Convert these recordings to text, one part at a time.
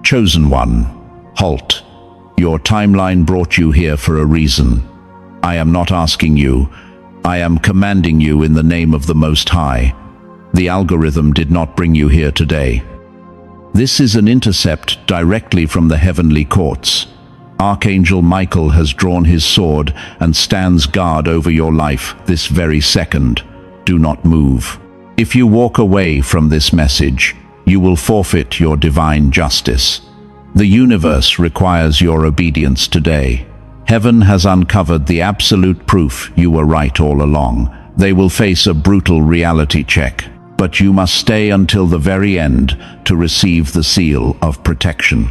Chosen one, halt. Your timeline brought you here for a reason. I am not asking you, I am commanding you in the name of the Most High. The algorithm did not bring you here today. This is an intercept directly from the heavenly courts. Archangel Michael has drawn his sword and stands guard over your life this very second. Do not move. If you walk away from this message, you will forfeit your divine justice. The universe requires your obedience today. Heaven has uncovered the absolute proof you were right all along. They will face a brutal reality check, but you must stay until the very end to receive the seal of protection.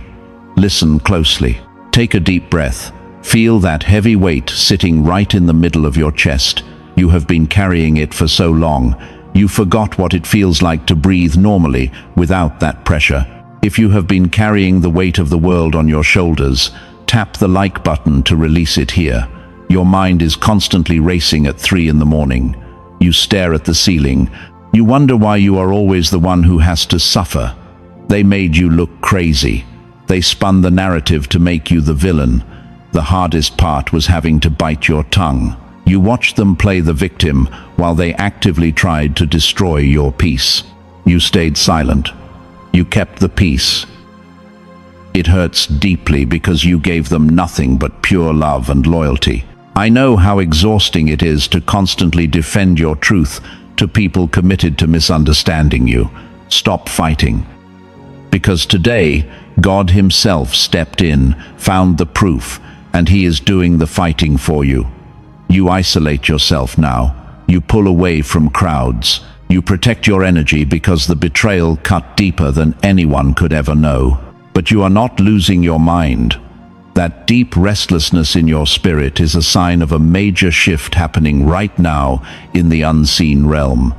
Listen closely. Take a deep breath. Feel that heavy weight sitting right in the middle of your chest. You have been carrying it for so long, you forgot what it feels like to breathe normally without that pressure. If you have been carrying the weight of the world on your shoulders, tap the like button to release it here. Your mind is constantly racing at 3 in the morning. You stare at the ceiling. You wonder why you are always the one who has to suffer. They made you look crazy. They spun the narrative to make you the villain. The hardest part was having to bite your tongue. You watched them play the victim while they actively tried to destroy your peace. You stayed silent. You kept the peace. It hurts deeply because you gave them nothing but pure love and loyalty. I know how exhausting it is to constantly defend your truth to people committed to misunderstanding you. Stop fighting. Because today, God Himself stepped in, found the proof, and He is doing the fighting for you. You isolate yourself now. You pull away from crowds. You protect your energy because the betrayal cut deeper than anyone could ever know. But you are not losing your mind. That deep restlessness in your spirit is a sign of a major shift happening right now in the unseen realm.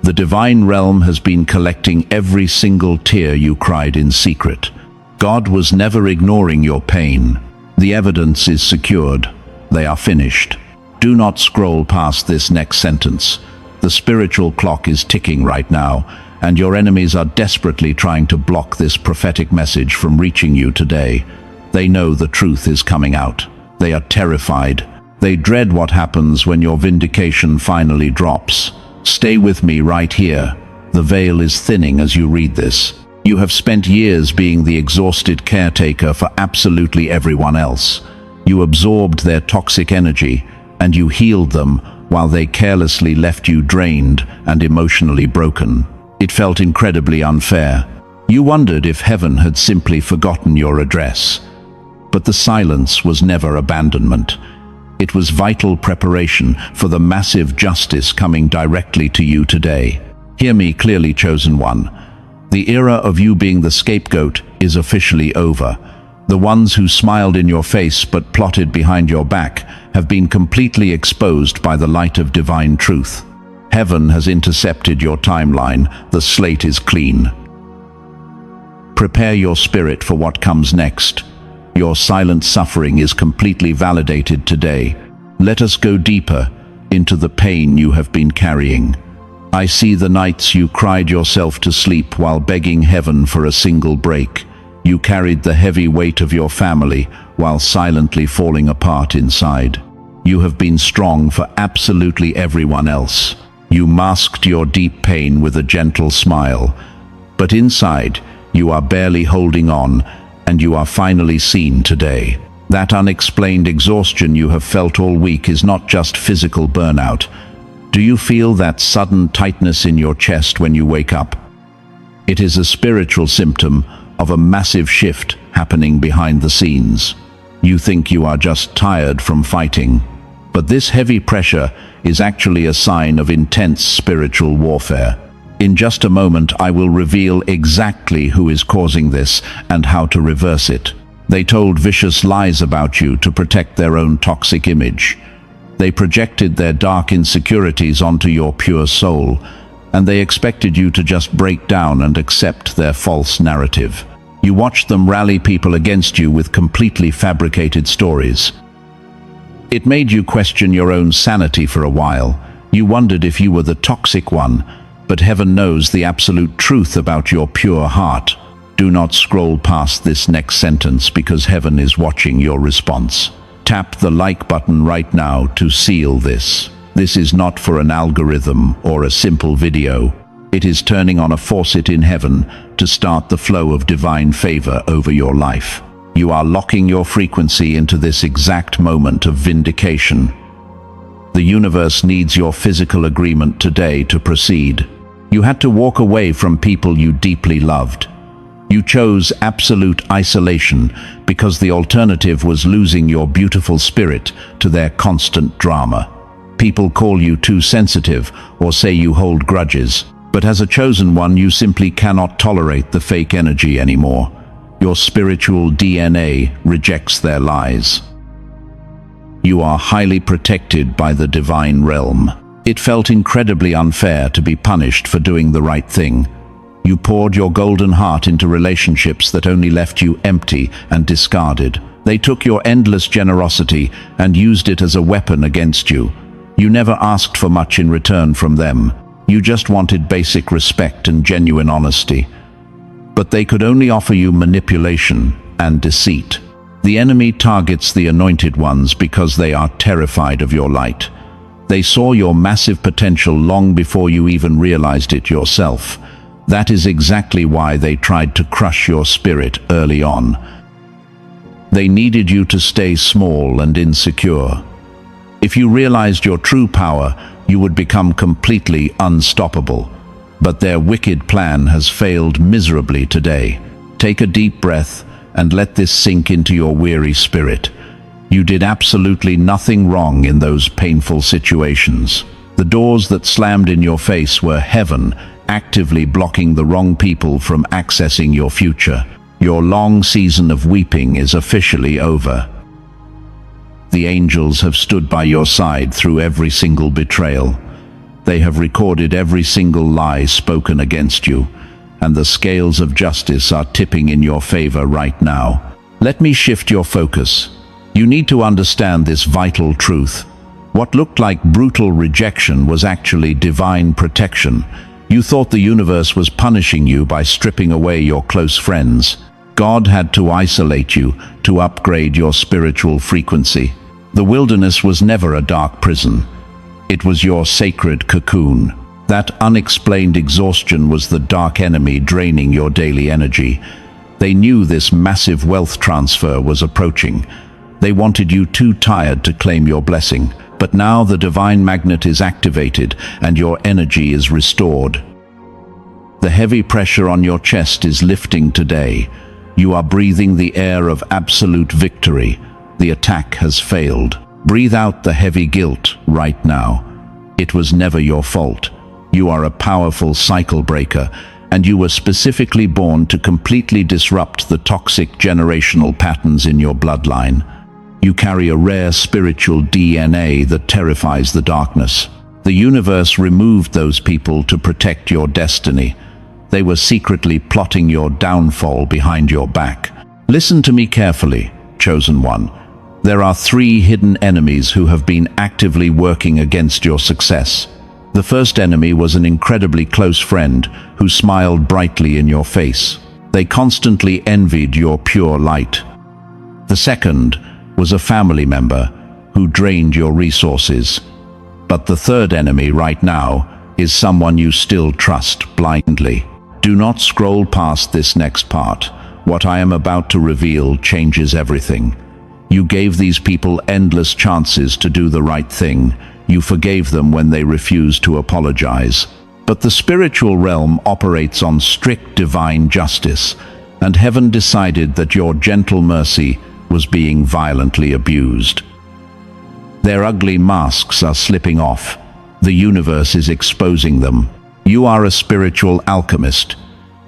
The divine realm has been collecting every single tear you cried in secret. God was never ignoring your pain. The evidence is secured. They are finished. Do not scroll past this next sentence. The spiritual clock is ticking right now, and your enemies are desperately trying to block this prophetic message from reaching you today. They know the truth is coming out. They are terrified. They dread what happens when your vindication finally drops. Stay with me right here. The veil is thinning as you read this. You have spent years being the exhausted caretaker for absolutely everyone else. You absorbed their toxic energy, and you healed them while they carelessly left you drained and emotionally broken. It felt incredibly unfair. You wondered if heaven had simply forgotten your address. But the silence was never abandonment. It was vital preparation for the massive justice coming directly to you today. Hear me clearly, chosen one. The era of you being the scapegoat is officially over. The ones who smiled in your face but plotted behind your back have been completely exposed by the light of divine truth. Heaven has intercepted your timeline. The slate is clean. Prepare your spirit for what comes next. Your silent suffering is completely validated today. Let us go deeper into the pain you have been carrying. I see the nights you cried yourself to sleep while begging heaven for a single break. You carried the heavy weight of your family while silently falling apart inside. You have been strong for absolutely everyone else. You masked your deep pain with a gentle smile. But inside, you are barely holding on, and you are finally seen today. That unexplained exhaustion you have felt all week is not just physical burnout. Do you feel that sudden tightness in your chest when you wake up? It is a spiritual symptom of a massive shift happening behind the scenes. You think you are just tired from fighting, but this heavy pressure is actually a sign of intense spiritual warfare. In just a moment, I will reveal exactly who is causing this and how to reverse it. They told vicious lies about you to protect their own toxic image. They projected their dark insecurities onto your pure soul, and they expected you to just break down and accept their false narrative. You watched them rally people against you with completely fabricated stories. It made you question your own sanity for a while. You wondered if you were the toxic one, but heaven knows the absolute truth about your pure heart. Do not scroll past this next sentence because heaven is watching your response. Tap the like button right now to seal this. This is not for an algorithm or a simple video. It is turning on a faucet in heaven to start the flow of divine favor over your life. You are locking your frequency into this exact moment of vindication. The universe needs your physical agreement today to proceed. You had to walk away from people you deeply loved. You chose absolute isolation because the alternative was losing your beautiful spirit to their constant drama. People call you too sensitive or say you hold grudges, but as a chosen one, you simply cannot tolerate the fake energy anymore. Your spiritual DNA rejects their lies. You are highly protected by the divine realm. It felt incredibly unfair to be punished for doing the right thing. You poured your golden heart into relationships that only left you empty and discarded. They took your endless generosity and used it as a weapon against you. You never asked for much in return from them. You just wanted basic respect and genuine honesty. But they could only offer you manipulation and deceit. The enemy targets the anointed ones because they are terrified of your light. They saw your massive potential long before you even realized it yourself. That is exactly why they tried to crush your spirit early on. They needed you to stay small and insecure. If you realized your true power, you would become completely unstoppable. But their wicked plan has failed miserably today. Take a deep breath and let this sink into your weary spirit. You did absolutely nothing wrong in those painful situations. The doors that slammed in your face were heaven, actively blocking the wrong people from accessing your future. Your long season of weeping is officially over. The angels have stood by your side through every single betrayal. They have recorded every single lie spoken against you, and the scales of justice are tipping in your favor right now. Let me shift your focus. You need to understand this vital truth. What looked like brutal rejection was actually divine protection. You thought the universe was punishing you by stripping away your close friends. God had to isolate you to upgrade your spiritual frequency. The wilderness was never a dark prison. It was your sacred cocoon. That unexplained exhaustion was the dark enemy draining your daily energy. They knew this massive wealth transfer was approaching. They wanted you too tired to claim your blessing. But now the divine magnet is activated and your energy is restored. The heavy pressure on your chest is lifting today. You are breathing the air of absolute victory. The attack has failed. Breathe out the heavy guilt right now. It was never your fault. You are a powerful cycle breaker, and you were specifically born to completely disrupt the toxic generational patterns in your bloodline. You carry a rare spiritual DNA that terrifies the darkness. The universe removed those people to protect your destiny. They were secretly plotting your downfall behind your back. Listen to me carefully, chosen one. There are 3 hidden enemies who have been actively working against your success. The first enemy was an incredibly close friend who smiled brightly in your face. They constantly envied your pure light. The second was a family member who drained your resources. But the third enemy right now is someone you still trust blindly. Do not scroll past this next part. What I am about to reveal changes everything. You gave these people endless chances to do the right thing. You forgave them when they refused to apologize. But the spiritual realm operates on strict divine justice, and heaven decided that your gentle mercy was being violently abused. Their ugly masks are slipping off. The universe is exposing them. You are a spiritual alchemist.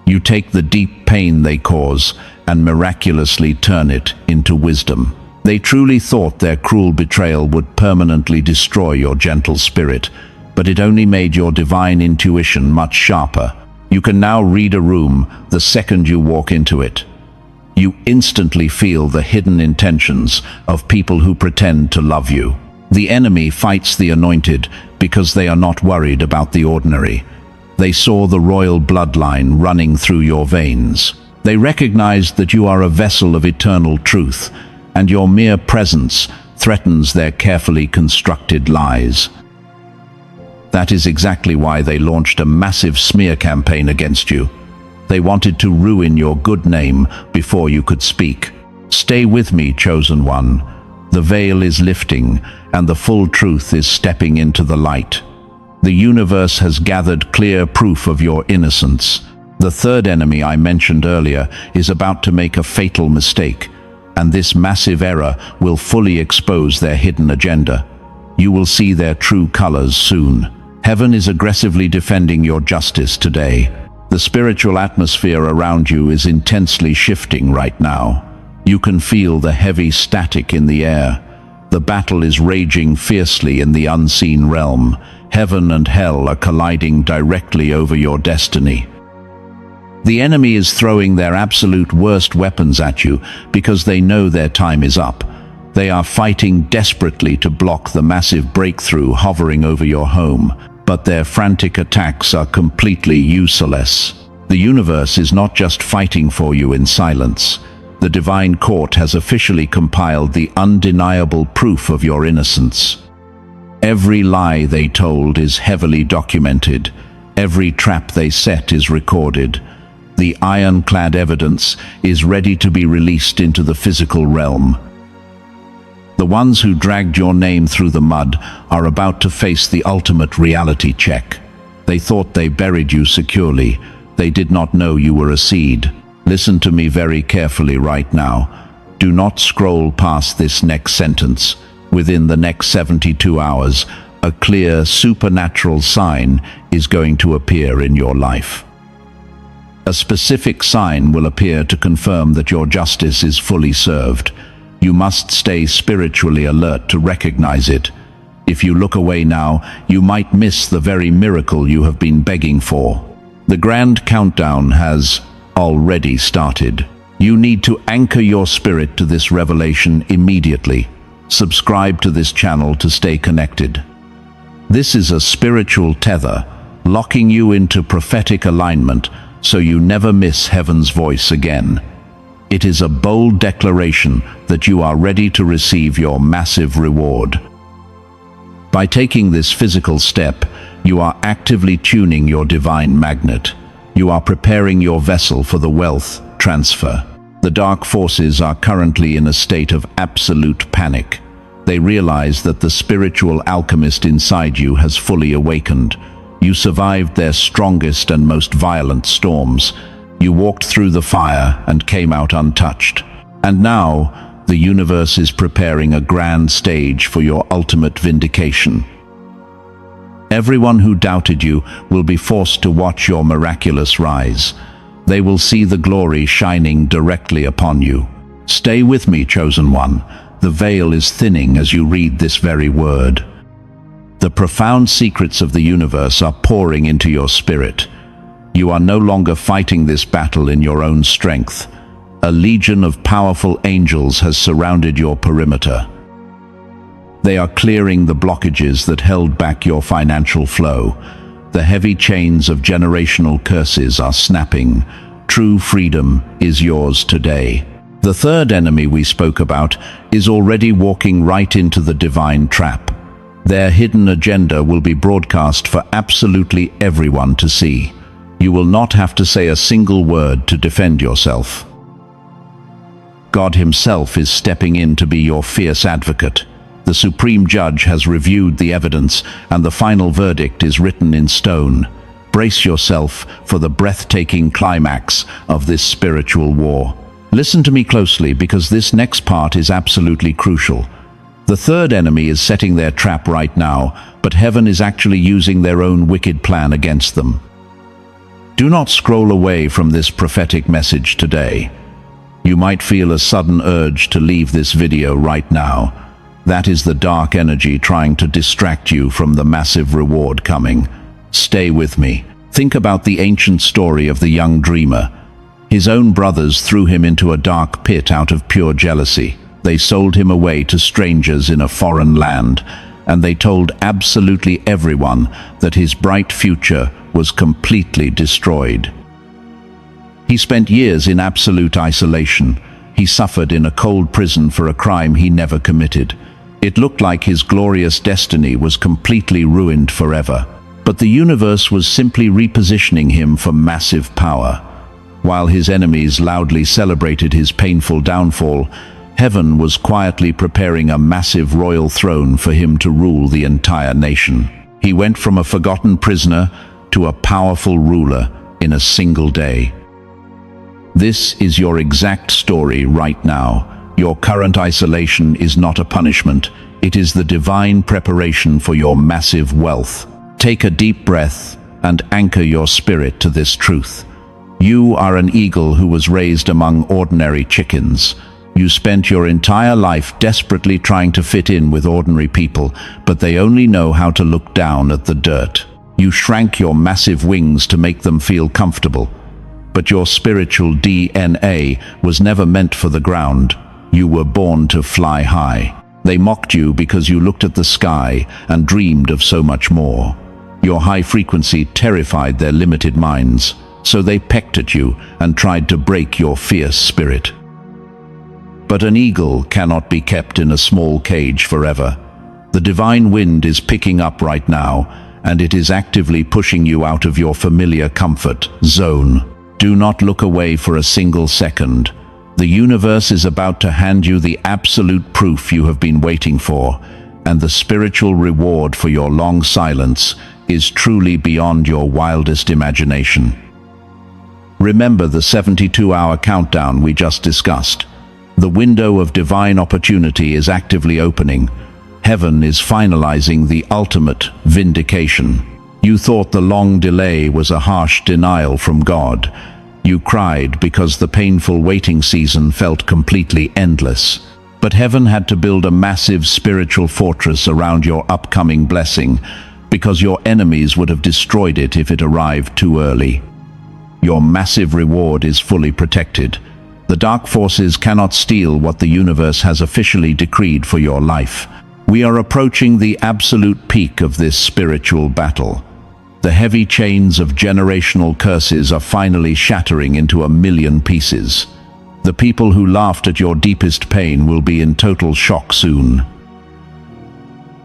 You take the deep pain they cause and miraculously turn it into wisdom. They truly thought their cruel betrayal would permanently destroy your gentle spirit, but it only made your divine intuition much sharper. You can now read a room the second you walk into it. You instantly feel the hidden intentions of people who pretend to love you. The enemy fights the anointed because they are not worried about the ordinary. They saw the royal bloodline running through your veins. They recognize that you are a vessel of eternal truth, and your mere presence threatens their carefully constructed lies. That is exactly why they launched a massive smear campaign against you. They wanted to ruin your good name before you could speak. Stay with me, chosen one. The veil is lifting, and the full truth is stepping into the light. The universe has gathered clear proof of your innocence. The third enemy I mentioned earlier is about to make a fatal mistake, and this massive error will fully expose their hidden agenda. You will see their true colors soon. Heaven is aggressively defending your justice today. The spiritual atmosphere around you is intensely shifting right now. You can feel the heavy static in the air. The battle is raging fiercely in the unseen realm. Heaven and hell are colliding directly over your destiny. The enemy is throwing their absolute worst weapons at you because they know their time is up. They are fighting desperately to block the massive breakthrough hovering over your home, but their frantic attacks are completely useless. The universe is not just fighting for you in silence. The divine court has officially compiled the undeniable proof of your innocence. Every lie they told is heavily documented. Every trap they set is recorded. The ironclad evidence is ready to be released into the physical realm. The ones who dragged your name through the mud are about to face the ultimate reality check. They thought they buried you securely. They did not know you were a seed. Listen to me very carefully right now. Do not scroll past this next sentence. Within the next 72 hours, a clear supernatural sign is going to appear in your life. A specific sign will appear to confirm that your justice is fully served. You must stay spiritually alert to recognize it. If you look away now, you might miss the very miracle you have been begging for. The grand countdown has already started. You need to anchor your spirit to this revelation immediately. Subscribe to this channel to stay connected. This is a spiritual tether, locking you into prophetic alignment so you never miss heaven's voice again. It is a bold declaration that you are ready to receive your massive reward. By taking this physical step, you are actively tuning your divine magnet. You are preparing your vessel for the wealth transfer. The dark forces are currently in a state of absolute panic. They realize that the spiritual alchemist inside you has fully awakened. You survived their strongest and most violent storms. You walked through the fire and came out untouched. And now, the universe is preparing a grand stage for your ultimate vindication. Everyone who doubted you will be forced to watch your miraculous rise. They will see the glory shining directly upon you. Stay with me, chosen one. The veil is thinning as you read this very word. The profound secrets of the universe are pouring into your spirit. You are no longer fighting this battle in your own strength. A legion of powerful angels has surrounded your perimeter. They are clearing the blockages that held back your financial flow. The heavy chains of generational curses are snapping. True freedom is yours today. The third enemy we spoke about is already walking right into the divine trap. Their hidden agenda will be broadcast for absolutely everyone to see. You will not have to say a single word to defend yourself. God himself is stepping in to be your fierce advocate. The Supreme Judge has reviewed the evidence, and the final verdict is written in stone. Brace yourself for the breathtaking climax of this spiritual war. Listen to me closely, because this next part is absolutely crucial. The third enemy is setting their trap right now, but heaven is actually using their own wicked plan against them. Do not scroll away from this prophetic message today. You might feel a sudden urge to leave this video right now. That is the dark energy trying to distract you from the massive reward coming. Stay with me. Think about the ancient story of the young dreamer. His own brothers threw him into a dark pit out of pure jealousy. They sold him away to strangers in a foreign land, and they told absolutely everyone that his bright future was completely destroyed. He spent years in absolute isolation. He suffered in a cold prison for a crime he never committed. It looked like his glorious destiny was completely ruined forever. But the universe was simply repositioning him for massive power. While his enemies loudly celebrated his painful downfall, heaven was quietly preparing a massive royal throne for him to rule the entire nation. He went from a forgotten prisoner to a powerful ruler in a single day. This is your exact story right now. Your current isolation is not a punishment. It is the divine preparation for your massive wealth. Take a deep breath and anchor your spirit to this truth. You are an eagle who was raised among ordinary chickens. You spent your entire life desperately trying to fit in with ordinary people, but they only know how to look down at the dirt. You shrank your massive wings to make them feel comfortable. But your spiritual DNA was never meant for the ground. You were born to fly high. They mocked you because you looked at the sky and dreamed of so much more. Your high frequency terrified their limited minds, so they pecked at you and tried to break your fierce spirit. But an eagle cannot be kept in a small cage forever. The divine wind is picking up right now, and it is actively pushing you out of your familiar comfort zone. Do not look away for a single second. The universe is about to hand you the absolute proof you have been waiting for, and the spiritual reward for your long silence is truly beyond your wildest imagination. Remember the 72-hour countdown we just discussed. The window of divine opportunity is actively opening. Heaven is finalizing the ultimate vindication. You thought the long delay was a harsh denial from God. You cried because the painful waiting season felt completely endless. But heaven had to build a massive spiritual fortress around your upcoming blessing, because your enemies would have destroyed it if it arrived too early. Your massive reward is fully protected. The dark forces cannot steal what the universe has officially decreed for your life. We are approaching the absolute peak of this spiritual battle. The heavy chains of generational curses are finally shattering into 1,000,000 pieces. The people who laughed at your deepest pain will be in total shock soon.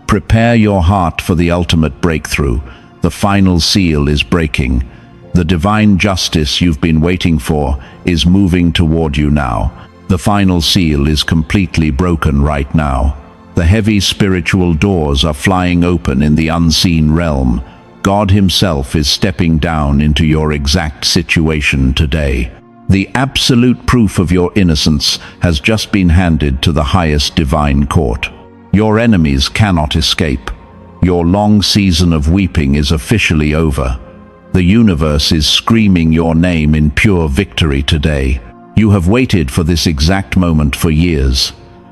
Prepare your heart for the ultimate breakthrough. The final seal is breaking. The divine justice you've been waiting for is moving toward you now. The final seal is completely broken right now. The heavy spiritual doors are flying open in the unseen realm. God Himself is stepping down into your exact situation today. The absolute proof of your innocence has just been handed to the highest divine court. Your enemies cannot escape. Your long season of weeping is officially over. The universe is screaming your name in pure victory today. You have waited for this exact moment for years.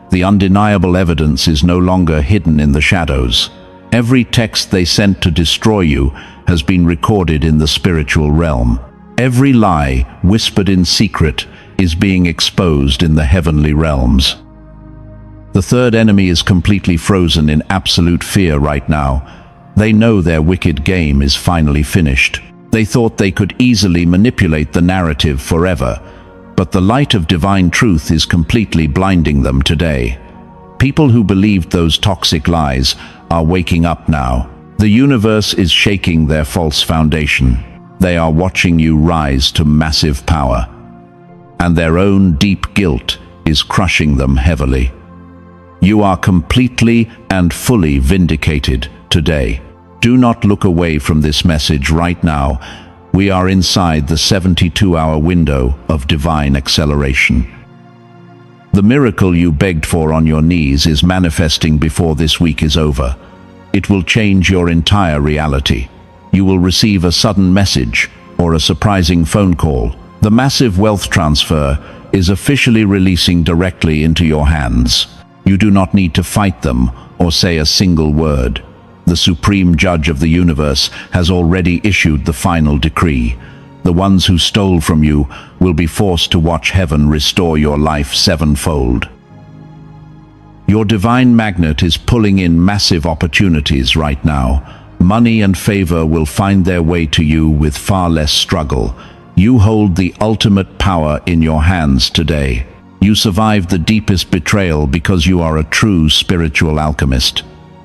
The undeniable evidence is no longer hidden in the shadows. Every text they sent to destroy you has been recorded in the spiritual realm. Every lie, whispered in secret, is being exposed in the heavenly realms. The third enemy is completely frozen in absolute fear right now. They know their wicked game is finally finished. They thought they could easily manipulate the narrative forever, but the light of divine truth is completely blinding them today. People who believed those toxic lies are waking up now. The universe is shaking their false foundation. They are watching you rise to massive power, and their own deep guilt is crushing them heavily. You are completely and fully vindicated today. Do not look away from this message right now. We are inside the 72-hour window of divine acceleration. The miracle you begged for on your knees is manifesting before this week is over. It will change your entire reality. You will receive a sudden message or a surprising phone call. The massive wealth transfer is officially releasing directly into your hands. You do not need to fight them or say a single word. The supreme judge of the universe has already issued the final decree. The ones who stole from you will be forced to watch heaven restore your life sevenfold. Your divine magnet is pulling in massive opportunities right now. Money and favor will find their way to you with far less struggle. You hold the ultimate power in your hands today. You survived the deepest betrayal because you are a true spiritual alchemist.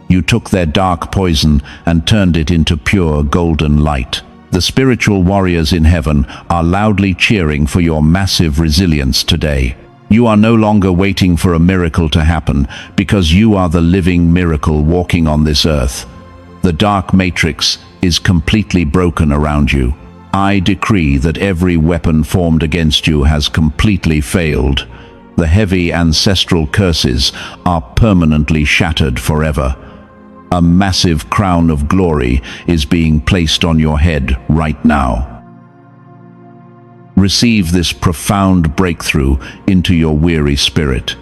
You took their dark poison and turned it into pure golden light. The spiritual warriors in heaven are loudly cheering for your massive resilience today. You are no longer waiting for a miracle to happen because you are the living miracle walking on this earth. The dark matrix is completely broken around you. I decree that every weapon formed against you has completely failed. The heavy ancestral curses are permanently shattered forever. A massive crown of glory is being placed on your head right now. Receive this profound breakthrough into your weary spirit.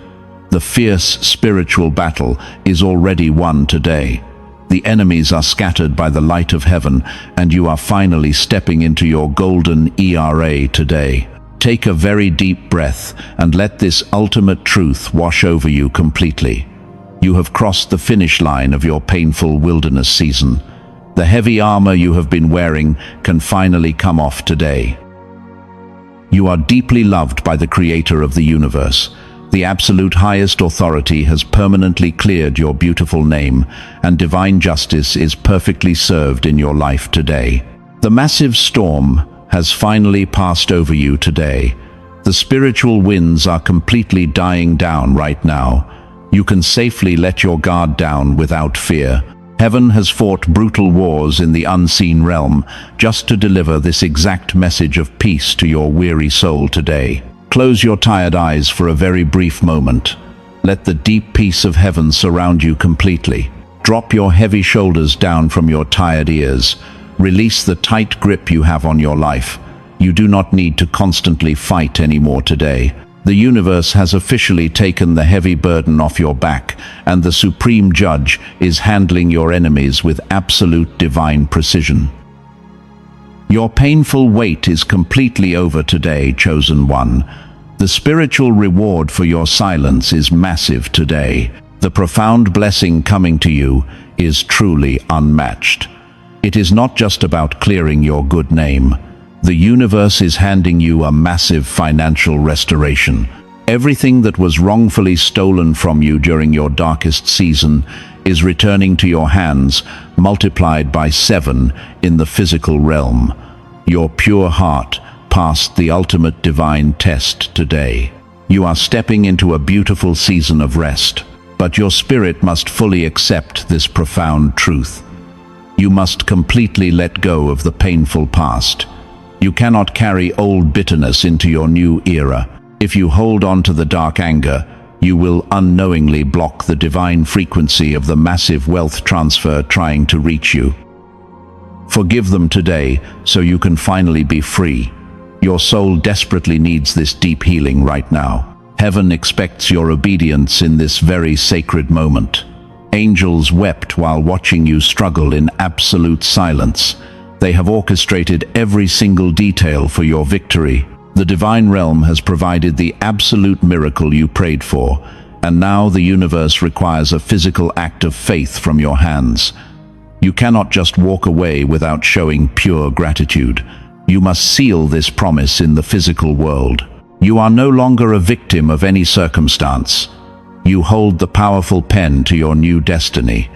The fierce spiritual battle is already won today. The enemies are scattered by the light of heaven, and you are finally stepping into your golden era today. Take a very deep breath and let this ultimate truth wash over you completely. You have crossed the finish line of your painful wilderness season. The heavy armor you have been wearing can finally come off today. You are deeply loved by the Creator of the universe. The absolute highest authority has permanently cleared your beautiful name, and divine justice is perfectly served in your life today. The massive storm has finally passed over you today. The spiritual winds are completely dying down right now. You can safely let your guard down without fear. Heaven has fought brutal wars in the unseen realm just to deliver this exact message of peace to your weary soul today. Close your tired eyes for a very brief moment. Let the deep peace of heaven surround you completely. Drop your heavy shoulders down from your tired ears. Release the tight grip you have on your life. You do not need to constantly fight anymore today. The universe has officially taken the heavy burden off your back, and the Supreme Judge is handling your enemies with absolute divine precision. Your painful wait is completely over today, Chosen One. The spiritual reward for your silence is massive today. The profound blessing coming to you is truly unmatched. It is not just about clearing your good name. The universe is handing you a massive financial restoration. Everything that was wrongfully stolen from you during your darkest season is returning to your hands, multiplied by 7 in the physical realm. Your pure heart passed the ultimate divine test today. You are stepping into a beautiful season of rest, but your spirit must fully accept this profound truth. You must completely let go of the painful past. You cannot carry old bitterness into your new era. If you hold on to the dark anger, you will unknowingly block the divine frequency of the massive wealth transfer trying to reach you. Forgive them today so you can finally be free. Your soul desperately needs this deep healing right now. Heaven expects your obedience in this very sacred moment. Angels wept while watching you struggle in absolute silence. They have orchestrated every single detail for your victory. The divine realm has provided the absolute miracle you prayed for, and now the universe requires a physical act of faith from your hands. You cannot just walk away without showing pure gratitude. You must seal this promise in the physical world. You are no longer a victim of any circumstance. You hold the powerful pen to your new destiny.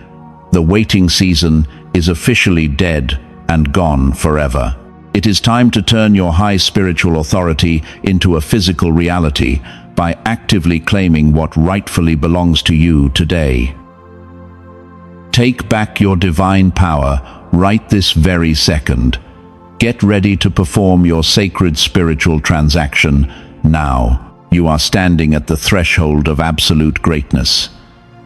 The waiting season is officially dead and gone forever. It is time to turn your high spiritual authority into a physical reality by actively claiming what rightfully belongs to you today. Take back your divine power right this very second. Get ready to perform your sacred spiritual transaction now. You are standing at the threshold of absolute greatness.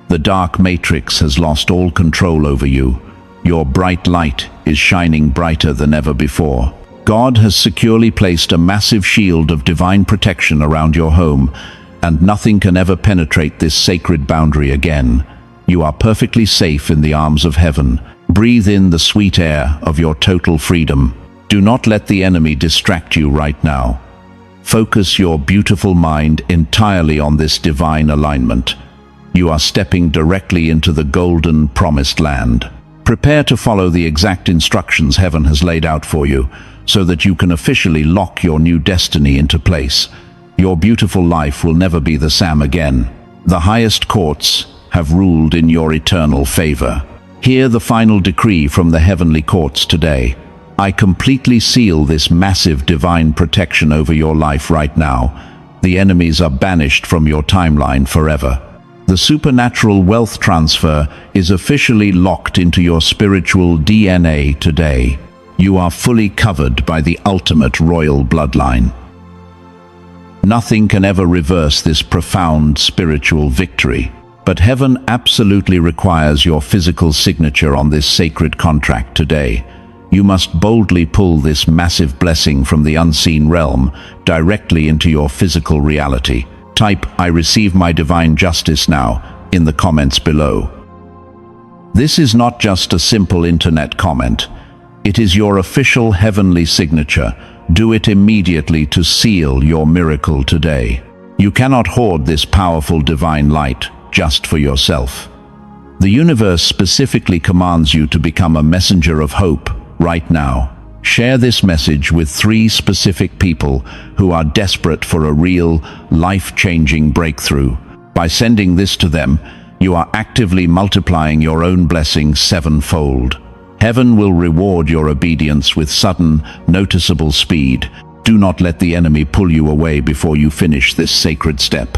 The dark matrix has lost all control over you. Your bright light is shining brighter than ever before. God has securely placed a massive shield of divine protection around your home, and nothing can ever penetrate this sacred boundary again. You are perfectly safe in the arms of heaven. Breathe in the sweet air of your total freedom. Do not let the enemy distract you right now. Focus your beautiful mind entirely on this divine alignment. You are stepping directly into the golden promised land. Prepare to follow the exact instructions heaven has laid out for you, so that you can officially lock your new destiny into place. Your beautiful life will never be the same again. The highest courts have ruled in your eternal favor. Hear the final decree from the heavenly courts today. I completely seal this massive divine protection over your life right now. The enemies are banished from your timeline forever. The supernatural wealth transfer is officially locked into your spiritual DNA today. You are fully covered by the ultimate royal bloodline. Nothing can ever reverse this profound spiritual victory. But heaven absolutely requires your physical signature on this sacred contract today. You must boldly pull this massive blessing from the unseen realm directly into your physical reality. Type, "I receive my divine justice now," in the comments below. This is not just a simple internet comment. It is your official heavenly signature. Do it immediately to seal your miracle today. You cannot hoard this powerful divine light just for yourself. The universe specifically commands you to become a messenger of hope right now. Share this message with 3 specific people who are desperate for a real, life-changing breakthrough. By sending this to them, you are actively multiplying your own blessings 7-fold. Heaven will reward your obedience with sudden, noticeable speed. Do not let the enemy pull you away before you finish this sacred step.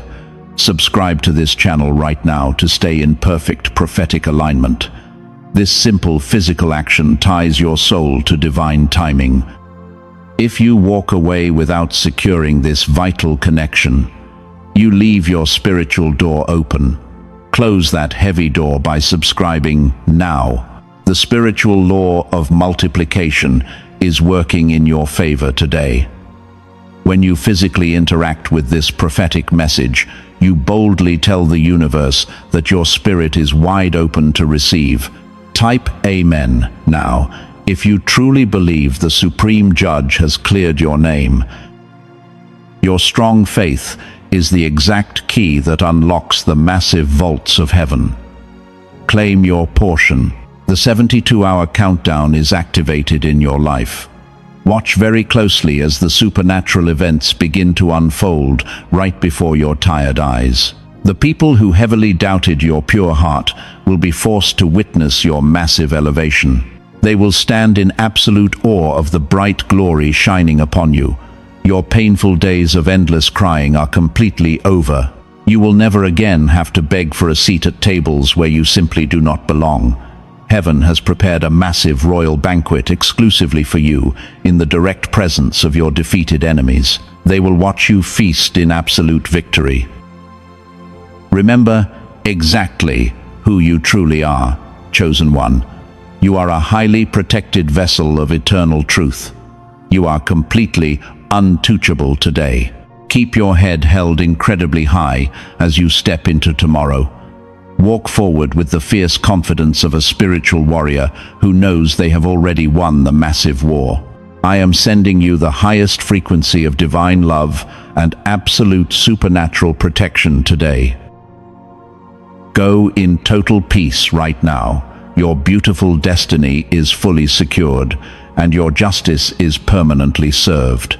Subscribe to this channel right now to stay in perfect prophetic alignment. This simple physical action ties your soul to divine timing. If you walk away without securing this vital connection, you leave your spiritual door open. Close that heavy door by subscribing now. The spiritual law of multiplication is working in your favor today. When you physically interact with this prophetic message, you boldly tell the universe that your spirit is wide open to receive. Type Amen now if you truly believe the Supreme Judge has cleared your name. Your strong faith is the exact key that unlocks the massive vaults of heaven. Claim your portion. The 72-hour countdown is activated in your life. Watch very closely as the supernatural events begin to unfold right before your tired eyes. The people who heavily doubted your pure heart will be forced to witness your massive elevation. They will stand in absolute awe of the bright glory shining upon you. Your painful days of endless crying are completely over. You will never again have to beg for a seat at tables where you simply do not belong. Heaven has prepared a massive royal banquet exclusively for you in the direct presence of your defeated enemies. They will watch you feast in absolute victory. Remember exactly who you truly are, chosen one. You are a highly protected vessel of eternal truth. You are completely untouchable today. Keep your head held incredibly high as you step into tomorrow. Walk forward with the fierce confidence of a spiritual warrior who knows they have already won the massive war. I am sending you the highest frequency of divine love and absolute supernatural protection today. Go in total peace right now. Your beautiful destiny is fully secured, and your justice is permanently served.